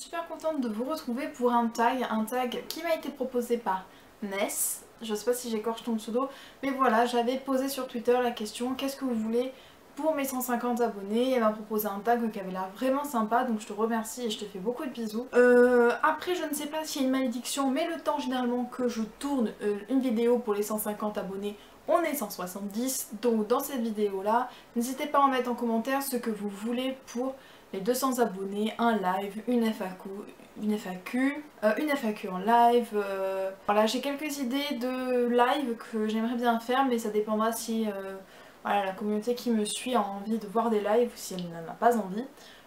super contente de vous retrouver pour un tag qui m'a été proposé par Ness. Je sais pas si j'écorche ton pseudo, mais voilà, j'avais posé sur Twitter la question qu'est-ce que vous voulez pour mes 150 abonnés. Elle m'a proposé un tag qui avait l'air vraiment sympa, donc je te remercie et je te fais beaucoup de bisous. Après, je ne sais pas s'il y a une malédiction, mais le temps généralement que je tourne une vidéo pour les 150 abonnés, on est 170, donc dans cette vidéo là, n'hésitez pas à en mettre en commentaire ce que vous voulez pour les 200 abonnés, un live, une FAQ en live. Voilà, j'ai quelques idées de live que j'aimerais bien faire, mais ça dépendra si voilà, la communauté qui me suit a envie de voir des lives ou si elle n'en a pas envie.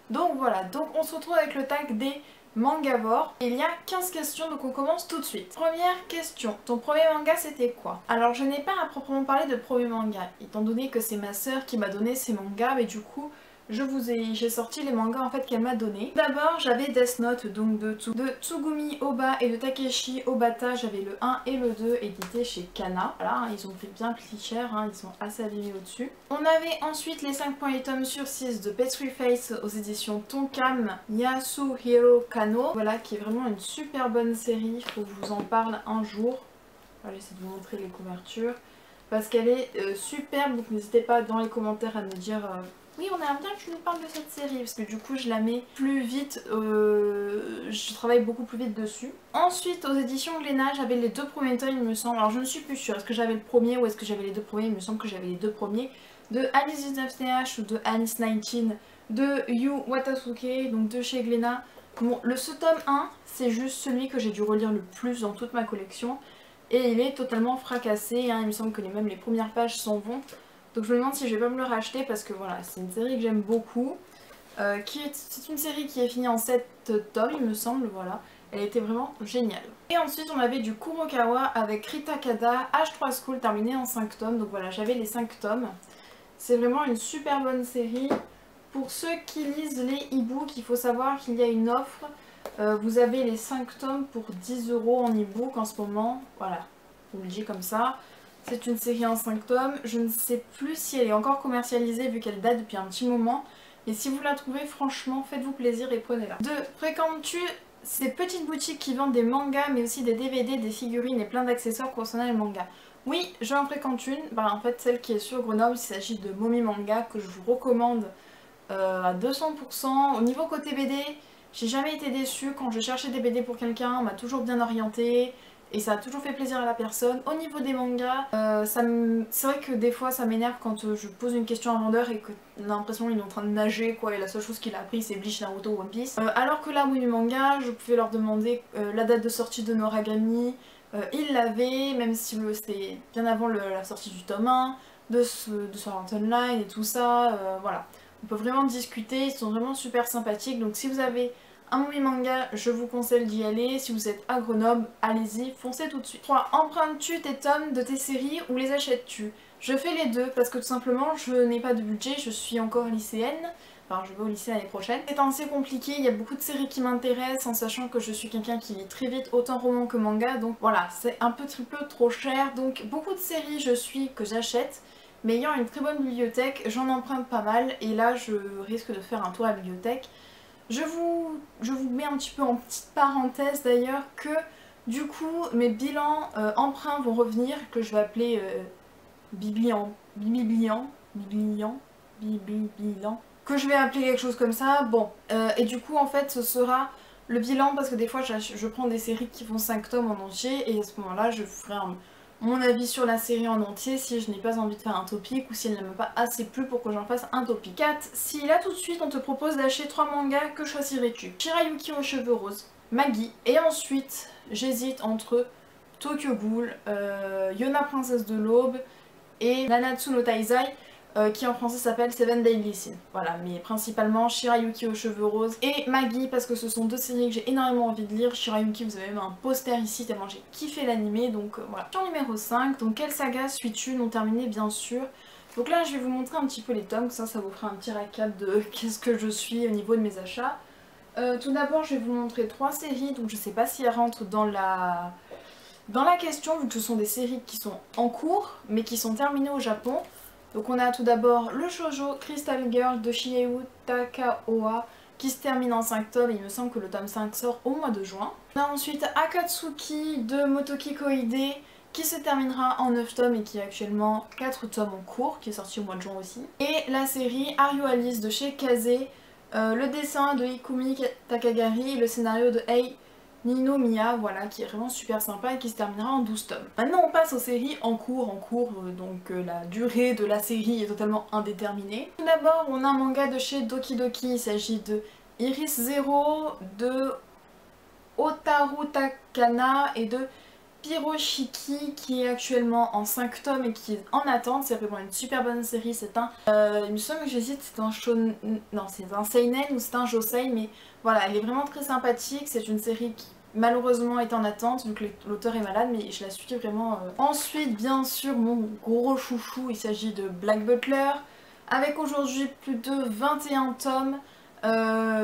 Donc voilà, donc on se retrouve avec le tag des Mangavores. Il y a 15 questions, donc on commence tout de suite. Première question, ton premier manga c'était quoi? Alors je n'ai pas à proprement parler de premier manga, étant donné que c'est ma sœur qui m'a donné ces mangas, mais du coup j'ai sorti les mangas en fait qu'elle m'a donné. D'abord j'avais Death Note, donc de Tsugumi Oba et de Takeshi Obata, j'avais le 1 et le 2 édités chez Kana. Voilà, ils ont pris bien plus cher, ils sont assez abîmés au-dessus. On avait ensuite les 5 tomes sur 6 de Petri Face aux éditions Tonkam Yasuhiro Kano. Voilà, qui est vraiment une super bonne série, il faut que je vous en parle un jour. Voilà, j'essaie de vous montrer les couvertures parce qu'elle est superbe, donc n'hésitez pas dans les commentaires à me dire oui, on aimerait bien que tu nous parles de cette série, parce que du coup je la mets plus vite, je travaille beaucoup plus vite dessus. Ensuite, aux éditions Glénat, j'avais les 2 premiers tomes, il me semble. Alors je ne suis plus sûre, est-ce que j'avais le premier ou est-ce que j'avais les 2 premiers? Il me semble que j'avais les 2 premiers. De Alice 19th ou de Alice 19, de Yu Watasuke, donc de chez Glénat. Bon, ce tome 1, c'est juste celui que j'ai dû relire le plus dans toute ma collection. Et il est totalement fracassé, il me semble que même les premières pages s'en vont. Donc je me demande si je vais pas me le racheter parce que voilà, c'est une série que j'aime beaucoup. C'est une série qui est finie en 7 tomes il me semble, voilà. Elle était vraiment géniale. Et ensuite on avait du Kurokawa avec Rita Kada, H3 School terminé en 5 tomes. Donc voilà, j'avais les 5 tomes. C'est vraiment une super bonne série. Pour ceux qui lisent les e-books, il faut savoir qu'il y a une offre. Vous avez les 5 tomes pour 10 € en e-book en ce moment. Voilà, je vous le dis comme ça. C'est une série en 5 tomes, je ne sais plus si elle est encore commercialisée vu qu'elle date depuis un petit moment. Et si vous la trouvez, franchement, faites-vous plaisir et prenez-la. 2. Fréquentes-tu ces petites boutiques qui vendent des mangas mais aussi des DVD, des figurines et plein d'accessoires concernant les mangas? Oui, j'en fréquente une, en fait celle qui est sur Grenoble, il s'agit de Momi Manga que je vous recommande à 200%. Au niveau côté BD, j'ai jamais été déçue, quand je cherchais des BD pour quelqu'un, on m'a toujours bien orientée. Et ça a toujours fait plaisir à la personne. Au niveau des mangas, c'est vrai que des fois ça m'énerve quand je pose une question à un vendeur et qu'on a l'impression qu'il est en train de nager quoi, et la seule chose qu'il a appris c'est Bleach, Naruto ou One Piece. Alors que là, oui, les mangas, je pouvais leur demander la date de sortie de Noragami. Ils l'avaient, même si c'était bien avant la sortie du tome 1, de Sword Art Online et tout ça. Voilà, on peut vraiment discuter, ils sont vraiment super sympathiques. Donc si vous avez un Momi Manga, je vous conseille d'y aller. Si vous êtes à Grenoble, allez-y, foncez tout de suite. 3. Empruntes-tu tes tomes de tes séries ou les achètes-tu? Je fais les deux parce que tout simplement je n'ai pas de budget, je suis encore lycéenne. Enfin, je vais au lycée l'année prochaine. C'est assez compliqué, il y a beaucoup de séries qui m'intéressent en sachant que je suis quelqu'un qui lit très vite, autant roman que manga. Donc voilà, c'est un petit peu trop cher. Donc beaucoup de séries que j'achète. Mais ayant une très bonne bibliothèque, j'en emprunte pas mal. Et là, je risque de faire un tour à la bibliothèque. Je vous mets un petit peu en petite parenthèse d'ailleurs que du coup mes bilans emprunts vont revenir, que je vais appeler bilan, que je vais appeler quelque chose comme ça. Bon, et du coup en fait ce sera le bilan parce que des fois je prends des séries qui font 5 tomes en entier et à ce moment là je ferai mon avis sur la série en entier si je n'ai pas envie de faire un topic ou si elle ne m'a pas assez plu pour que j'en fasse un topic. 4. Si là tout de suite on te propose d'acheter 3 mangas, que choisirais-tu? Shirayuki aux cheveux roses, Maggie, et ensuite j'hésite entre Tokyo Ghoul, Yona princesse de l'aube et Nanatsu no Taizai, qui en français s'appelle Seven Deadly Sins. Voilà, mais principalement Shirayuki aux cheveux roses et Maggie parce que ce sont 2 séries que j'ai énormément envie de lire. Shirayuki, vous avez même un poster ici tellement j'ai kiffé l'animé, donc voilà. Sur numéro 5, donc quelle saga suis-tu non terminée bien sûr. Donc là je vais vous montrer un petit peu les tomes, ça vous fera un petit récap de qu'est-ce que je suis au niveau de mes achats. Tout d'abord je vais vous montrer 3 séries, donc je sais pas si elles rentrent dans la question vu que ce sont des séries qui sont en cours mais qui sont terminées au Japon. Donc on a tout d'abord le shoujo Crystal Girl de Shieu Takaoa qui se termine en 5 tomes et il me semble que le tome 5 sort au mois de juin. On a ensuite Akatsuki de Motoki Koide qui se terminera en 9 tomes et qui a actuellement 4 tomes en cours, qui est sorti au mois de juin aussi. Et la série Are You Alice de chez Kaze, le dessin de Ikumi Takagari et le scénario de Ei Ninomiya, voilà, qui est vraiment super sympa et qui se terminera en 12 tomes. Maintenant on passe aux séries en cours, donc la durée de la série est totalement indéterminée. Tout d'abord on a un manga de chez Doki Doki, il s'agit de Iris Zero, de Otaru Takana et de Piroshiki qui est actuellement en 5 tomes et qui est en attente. C'est vraiment une super bonne série, c'est un... il me semble que j'hésite, c'est un shonen... Non, c'est un seinen ou c'est un josei, mais voilà, elle est vraiment très sympathique. C'est une série qui malheureusement est en attente vu que l'auteur est malade, mais je la suis vraiment... Ensuite, bien sûr, mon gros chouchou, il s'agit de Black Butler, avec aujourd'hui plus de 21 tomes.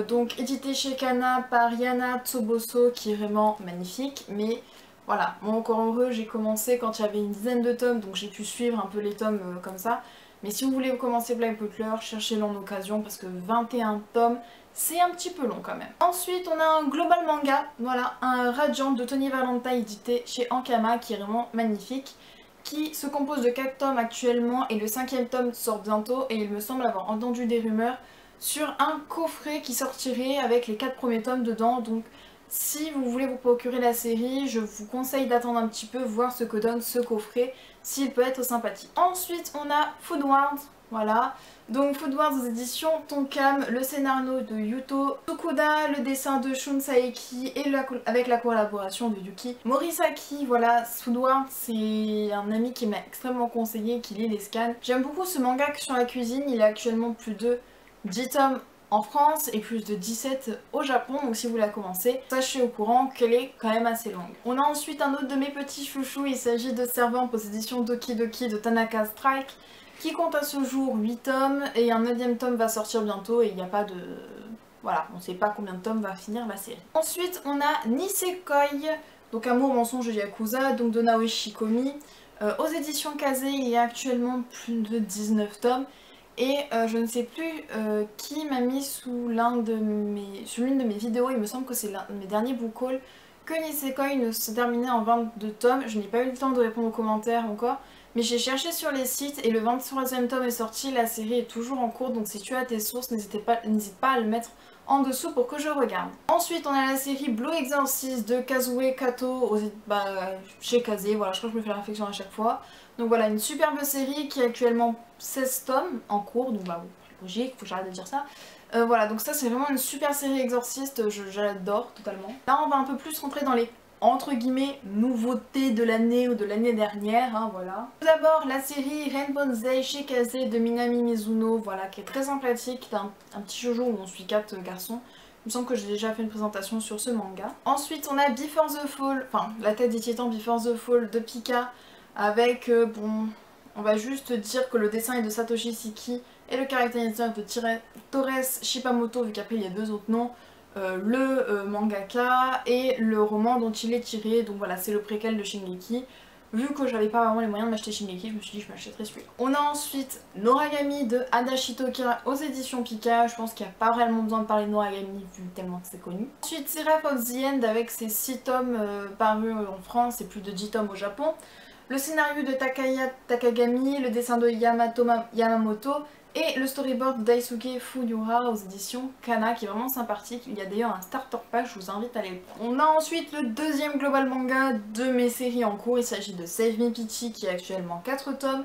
Donc édité chez Kana par Yana Tsoboso, qui est vraiment magnifique, mais... Voilà, moi encore heureux, j'ai commencé quand il y avait une dizaine de tomes, donc j'ai pu suivre un peu les tomes comme ça. Mais si vous voulez commencer Black Butler, cherchez-le en occasion parce que 21 tomes, c'est un petit peu long quand même. Ensuite, on a un global manga, voilà, un Radiant de Tony Valentine édité chez Ankama qui est vraiment magnifique, qui se compose de 4 tomes actuellement et le 5e tome sort bientôt et il me semble avoir entendu des rumeurs sur un coffret qui sortirait avec les 4 premiers tomes dedans, donc... Si vous voulez vous procurer la série, je vous conseille d'attendre un petit peu, voir ce que donne ce coffret, s'il peut être sympathique. Ensuite, on a Food Wars, voilà. Donc Food Wars aux éditions Tonkam, le scénario de Yuto Tsukuda, le dessin de Shun Saeki et avec la collaboration de Yuki Morisaki. Voilà, Food Wars, c'est un ami qui m'a extrêmement conseillé, qui lit les scans. J'aime beaucoup ce manga sur la cuisine, il a actuellement plus de 10 tomes en France et plus de 17 au Japon, donc si vous la commencez, sachez au courant qu'elle est quand même assez longue. On a ensuite un autre de mes petits chouchous, il s'agit de Servant aux éditions Doki Doki de Tanaka Strike, qui compte à ce jour 8 tomes, et un 9e tome va sortir bientôt, et il n'y a pas de... Voilà, on ne sait pas combien de tomes va finir la série. Ensuite, on a Nisekoi, donc Amour, mensonge et Yakuza, donc de Naoshi Komi. Aux éditions Kaze, il y a actuellement plus de 19 tomes, et je ne sais plus qui m'a mis sous l'une de mes vidéos, il me semble que c'est l'un de mes derniers book hauls, que Nisekoi ne se terminait en 22 tomes. Je n'ai pas eu le temps de répondre aux commentaires encore, mais j'ai cherché sur les sites et le 23e tome est sorti, la série est toujours en cours, donc si tu as tes sources, n'hésite pas à le mettre en dessous pour que je regarde. Ensuite on a la série Blue Exorcist de Kazue Kato chez Kaze, voilà, je crois que je me fais la réflexion à chaque fois. Donc voilà, une superbe série qui est actuellement 16 tomes en cours, donc bah logique, faut que j'arrête de dire ça. Voilà, donc ça c'est vraiment une super série Exorcist, j'adore totalement. Là on va un peu plus rentrer dans les entre guillemets nouveautés de l'année ou de l'année dernière, hein, voilà. Tout d'abord la série Renbonzei chez Kaze de Minami Mizuno, voilà, qui est très sympathique, c'est un petit shoujo où on suit 4 garçons. Il me semble que j'ai déjà fait une présentation sur ce manga. Ensuite on a Before the Fall, enfin la tête des titans Before the Fall de Pika, avec, bon, on va juste dire que le dessin est de Satoshi Siki et le caractérisateur de Torres Shipamoto, vu qu'après il y a 2 autres noms, le mangaka et le roman dont il est tiré, donc voilà, c'est le préquel de Shingeki. Vu que j'avais pas vraiment les moyens de m'acheter Shingeki, je me suis dit que je m'achèterais celui-là. On a ensuite Noragami de Adachi Tokira aux éditions Pika, je pense qu'il n'y a pas vraiment besoin de parler de Noragami vu tellement que c'est connu. Ensuite Seraph of the End avec ses 6 tomes parus en France et plus de 10 tomes au Japon. Le scénario de Takaya Takagami, le dessin de Yamamoto et le storyboard de Daisuke Fuyura aux éditions Kana qui est vraiment sympathique. Il y a d'ailleurs un starter pack, je vous invite à aller le prendre. On a ensuite le deuxième global manga de mes séries en cours, il s'agit de Save Me Peachy qui est actuellement 4 tomes,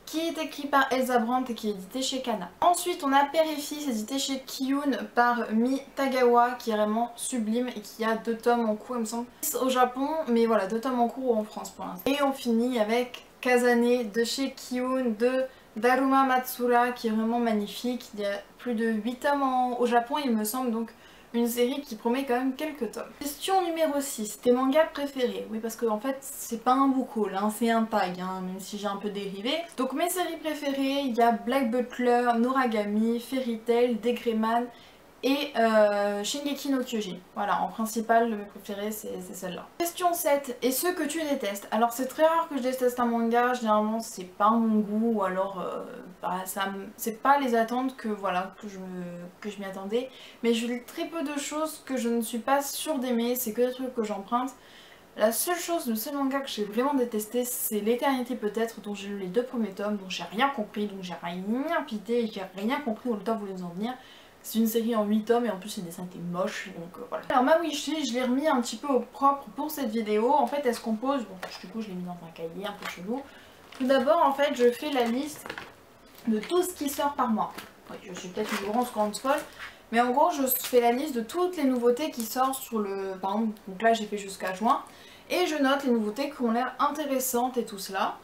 qui est écrit par Elsa Brandt et qui est édité chez Kana. Ensuite on a Père et Fils édité chez Kiyun par Mi Tagawa qui est vraiment sublime et qui a 2 tomes en cours il me semble au Japon, mais voilà 2 tomes en cours en France pour l'instant. Et on finit avec Kazane de chez Kiyun de Daruma Matsura qui est vraiment magnifique, il y a plus de 8 tomes au Japon il me semble, donc une série qui promet quand même quelques tomes. Question numéro 6, tes mangas préférés? Oui parce que en fait c'est pas un book haul, hein, c'est un tag, hein, même si j'ai un peu dérivé. Donc mes séries préférées, il y a Black Butler, Noragami, Fairy Tail, Degreyman et Shingeki no Kyojin. Voilà, en principal, mes préférés, c'est celle-là. Question 7. Et ceux que tu détestes? Alors c'est très rare que je déteste un manga, généralement c'est pas mon goût, ou alors c'est pas les attentes que, voilà, que je m'y attendais. Mais je lis très peu de choses que je ne suis pas sûre d'aimer, c'est que des trucs que j'emprunte. La seule chose, le seul manga que j'ai vraiment détesté, c'est L'éternité peut-être, dont j'ai lu les 2 premiers tomes, dont j'ai rien compris, donc j'ai rien pité, j'ai rien compris où l'auteur voulait nous en venir. C'est une série en 8 tomes et en plus les dessins étaient moches, donc voilà. Alors ma wishlist, je l'ai remis un petit peu au propre pour cette vidéo. En fait, elle se compose, bon du coup je l'ai mis dans un cahier un peu chelou. Tout d'abord, en fait, je fais la liste de tout ce qui sort par mois. Oui, je suis peut-être une grande folle, mais en gros, je fais la liste de toutes les nouveautés qui sortent sur le... Par exemple, donc là j'ai fait jusqu'à juin. Et je note les nouveautés qui ont l'air intéressantes et tout cela.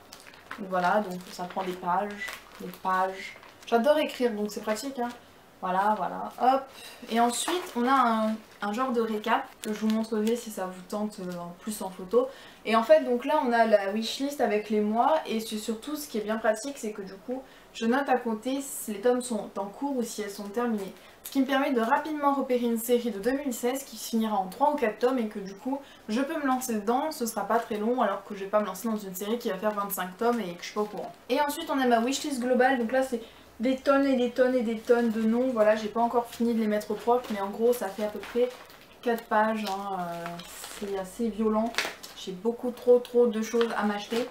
Donc voilà, donc ça prend des pages. J'adore écrire, donc c'est pratique, hein. Voilà, hop. Et ensuite, on a un genre de récap que je vous montrerai si ça vous tente en plus en photo. Et en fait, donc là, on a la wishlist avec les mois. Et surtout, ce qui est bien pratique, c'est que du coup, je note à côté si les tomes sont en cours ou si elles sont terminées. Ce qui me permet de rapidement repérer une série de 2016 qui finira en 3 ou 4 tomes et que du coup, je peux me lancer dedans, ce sera pas très long alors que je vais pas me lancer dans une série qui va faire 25 tomes et que je suis pas au courant. Et ensuite, on a ma wishlist globale, donc là c'est des tonnes et des tonnes et des tonnes de noms. Voilà, j'ai pas encore fini de les mettre au propre, mais en gros, ça fait à peu près 4 pages, hein, c'est assez violent. J'ai beaucoup trop de choses à m'acheter.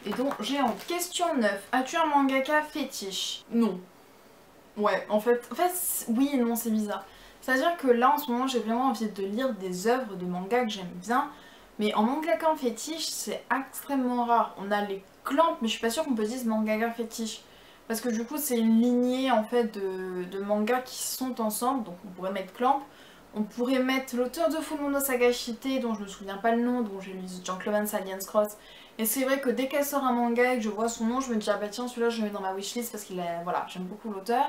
Et donc, j'ai en question 9. As-tu un mangaka fétiche? Non. Ouais, en fait, oui et non, c'est bizarre. C'est-à-dire que là, en ce moment, j'ai vraiment envie de lire des œuvres de manga que j'aime bien. Mais en mangaka en fétiche, c'est extrêmement rare. On a les Clamp, mais je suis pas sûre qu'on peut dire mangaka fétiche. Parce que du coup, c'est une lignée, en fait, de mangas qui sont ensemble. Donc on pourrait mettre Clamp. On pourrait mettre l'auteur de Fullmono Sagashite, dont je me souviens pas le nom, dont j'ai lu Gentleman's Alliance Cross. Et c'est vrai que dès qu'elle sort un manga et que je vois son nom, je me dis ah bah tiens celui-là je le mets dans ma wishlist parce qu'il est... Voilà, j'aime beaucoup l'auteur.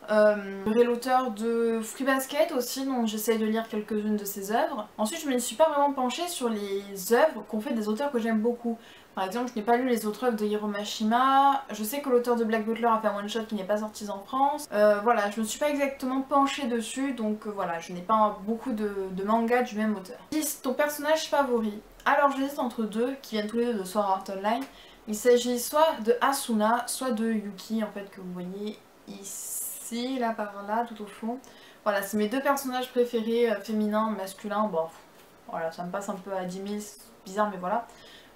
J'aurai l'auteur de Fruits Basket aussi, dont j'essaie de lire quelques-unes de ses œuvres. Ensuite, je me suis pas vraiment penchée sur les œuvres qu'ont fait des auteurs que j'aime beaucoup. Par exemple, je n'ai pas lu les autres œuvres de Hiro Mashima. Je sais que l'auteur de Black Butler a fait un one-shot qui n'est pas sorti en France. Voilà, je me suis pas exactement penchée dessus, donc voilà, je n'ai pas beaucoup de mangas du même auteur. 10. Ton personnage favori? Alors, j'hésite entre deux, qui viennent tous les deux de Sword Art Online. Il s'agit soit de Asuna, soit de Yuki, en fait, que vous voyez ici, là par là, tout au fond. Voilà, c'est mes deux personnages préférés, féminins, masculins. Bon, voilà, ça me passe un peu à 10 000, c'est bizarre, mais voilà.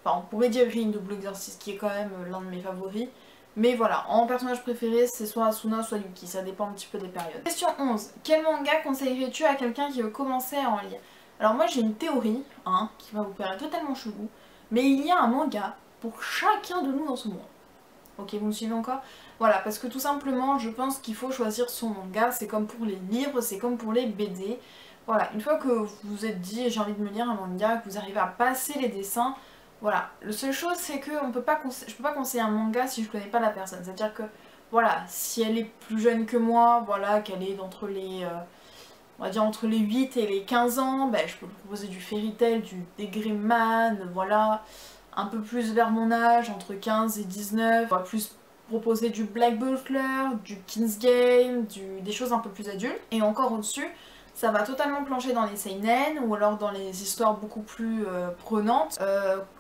Enfin, on pourrait dire Rin de Blue Exorcist, qui est quand même l'un de mes favoris. Mais voilà, en personnage préféré, c'est soit Asuna, soit Yuki, ça dépend un petit peu des périodes. Question 11. Quel manga conseillerais-tu à quelqu'un qui veut commencer à en lire? Alors moi j'ai une théorie, hein, qui va vous paraître totalement chelou, mais il y a un manga pour chacun de nous dans ce monde. Ok, vous me suivez encore? Voilà, parce que tout simplement, je pense qu'il faut choisir son manga, c'est comme pour les livres, c'est comme pour les BD. Voilà, une fois que vous vous êtes dit j'ai envie de me lire un manga, que vous arrivez à passer les dessins, voilà. La seule chose c'est que je peux pas conseiller un manga si je connais pas la personne. C'est-à-dire que, voilà, si elle est plus jeune que moi, voilà, qu'elle est d'entre les... on va dire entre les 8 et les 15 ans, ben, je peux lui proposer du Fairy Tail, du Degreman, voilà, un peu plus vers mon âge, entre 15 et 19, on va plus proposer du Black Butler, du King's Game, des choses un peu plus adultes, et encore au-dessus, ça va totalement plancher dans les seinen, ou alors dans les histoires beaucoup plus prenantes.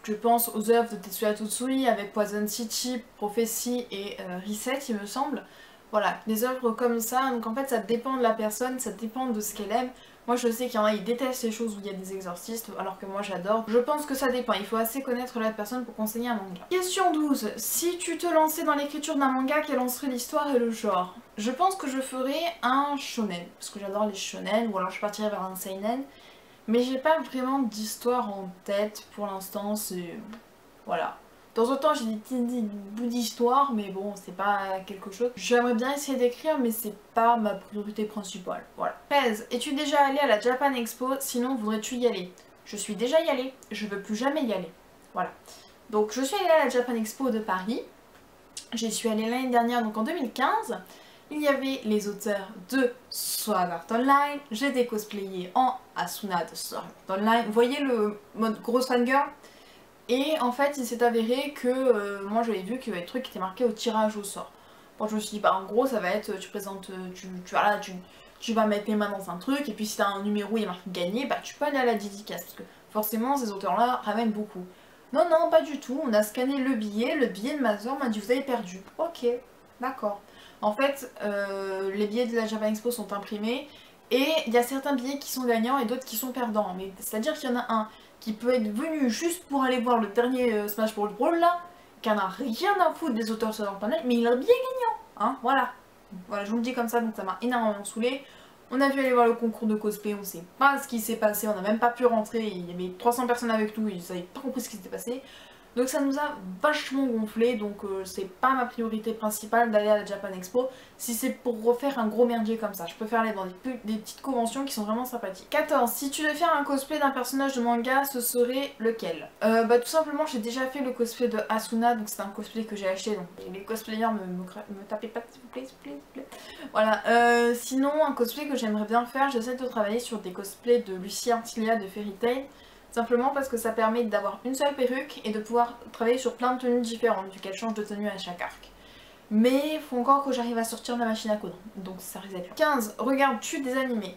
Je pense aux œuvres de Tetsuya Tsutsui avec Poison City, Prophecy et Reset, il me semble. Voilà, des œuvres comme ça, donc en fait ça dépend de la personne, ça dépend de ce qu'elle aime. Moi je sais qu'il y en a, ils détestent les choses où il y a des exorcistes, alors que moi j'adore. Je pense que ça dépend, il faut assez connaître la personne pour conseiller un manga. Question 12. Si tu te lançais dans l'écriture d'un manga, quelle en serait l'histoire et le genre? Je pense que je ferais un shonen, parce que j'adore les shonen, ou alors je partirais vers un seinen. Mais j'ai pas vraiment d'histoire en tête pour l'instant, c'est... Voilà. De temps en temps j'ai des petits bouts d'histoire, mais bon, c'est pas quelque chose. J'aimerais bien essayer d'écrire, mais c'est pas ma priorité principale. Voilà. 13. Es-tu déjà allé à la Japan Expo? Sinon, voudrais-tu y aller? Je suis déjà y allée, je veux plus jamais y aller. Voilà. Donc je suis allée à la Japan Expo de Paris. J'y suis allée l'année dernière, donc en 2015. Il y avait les auteurs de Sword Art Online. J'ai été cosplayée en Asuna de Sword Art Online. Vous voyez le mode grosse fangirl? Et en fait il s'est avéré que moi j'avais vu qu'il y avait des trucs qui étaient marqués au tirage au sort. Bon je me suis dit bah en gros ça va être tu présentes, tu tu vas mettre les mains dans un truc, et puis si t'as un numéro il marque gagné, bah tu peux aller à la dédicace, parce que forcément ces auteurs-là ramènent beaucoup. Non, non, pas du tout, on a scanné le billet de ma soeur m'a dit vous avez perdu. Ok, d'accord. En fait, les billets de la Japan Expo sont imprimés, et il y a certains billets qui sont gagnants et d'autres qui sont perdants. Mais c'est-à-dire qu'il y en a un qui peut être venu juste pour aller voir le dernier Smash Bros Brawl là, qui en a rien à foutre des auteurs sur leur panel, mais il a le billet gagnant, hein, voilà. Voilà, je vous le dis comme ça, donc ça m'a énormément saoulé. On a dû aller voir le concours de cosplay, on sait pas ce qui s'est passé, on n'a même pas pu rentrer, il y avait 300 personnes avec nous, ils n'avaient pas compris ce qui s'était passé. Donc ça nous a vachement gonflé, donc c'est pas ma priorité principale d'aller à la Japan Expo si c'est pour refaire un gros merdier comme ça. Je préfère aller dans des petites conventions qui sont vraiment sympathiques. 14. Si tu devais faire un cosplay d'un personnage de manga, ce serait lequel? Bah tout simplement j'ai déjà fait le cosplay de Asuna, donc c'est un cosplay que j'ai acheté, donc les cosplayers me tapez pas s'il vous plaît, s'il vous plaît, s'il vous plaît. Voilà, sinon un cosplay que j'aimerais bien faire, j'essaie de travailler sur des cosplays de Lucie Artilia de Fairy Tail. Simplement parce que ça permet d'avoir une seule perruque et de pouvoir travailler sur plein de tenues différentes vu qu'elle change de tenue à chaque arc. Mais il faut encore que j'arrive à sortir de la machine à coudre, donc ça risque d'être dur. 15. Regardes-tu des animés?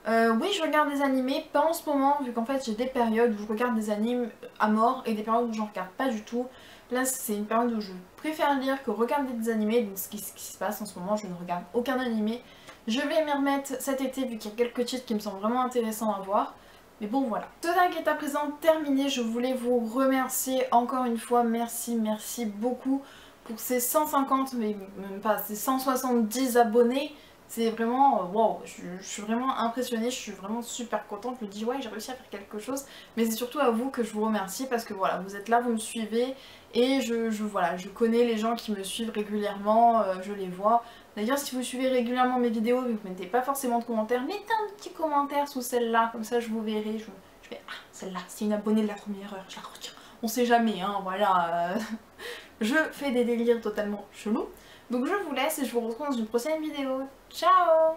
Oui, je regarde des animés, pas en ce moment vu qu'en fait j'ai des périodes où je regarde des animes à mort et des périodes où j'en regarde pas du tout. Là c'est une période où je préfère lire que regarder des animés, donc ce qui se passe en ce moment, je ne regarde aucun animé. Je vais m'y remettre cet été vu qu'il y a quelques titres qui me semblent vraiment intéressants à voir. Mais bon voilà. Ce tag est à présent terminé, je voulais vous remercier encore une fois, merci beaucoup pour ces 150, mais même pas, ces 170 abonnés. C'est vraiment, wow, je suis vraiment impressionnée, je suis vraiment super contente, je me dis ouais j'ai réussi à faire quelque chose. Mais c'est surtout à vous que je vous remercie parce que voilà, vous êtes là, vous me suivez et voilà, je connais les gens qui me suivent régulièrement, je les vois. D'ailleurs si vous suivez régulièrement mes vidéos et que vous mettez pas forcément de commentaires, mettez un petit commentaire sous celle-là, comme ça je vous verrai, je fais ah celle-là, c'est une abonnée de la première heure, je la retiens. On sait jamais hein, voilà, je fais des délires totalement chelous. Donc je vous laisse et je vous retrouve dans une prochaine vidéo. Ciao!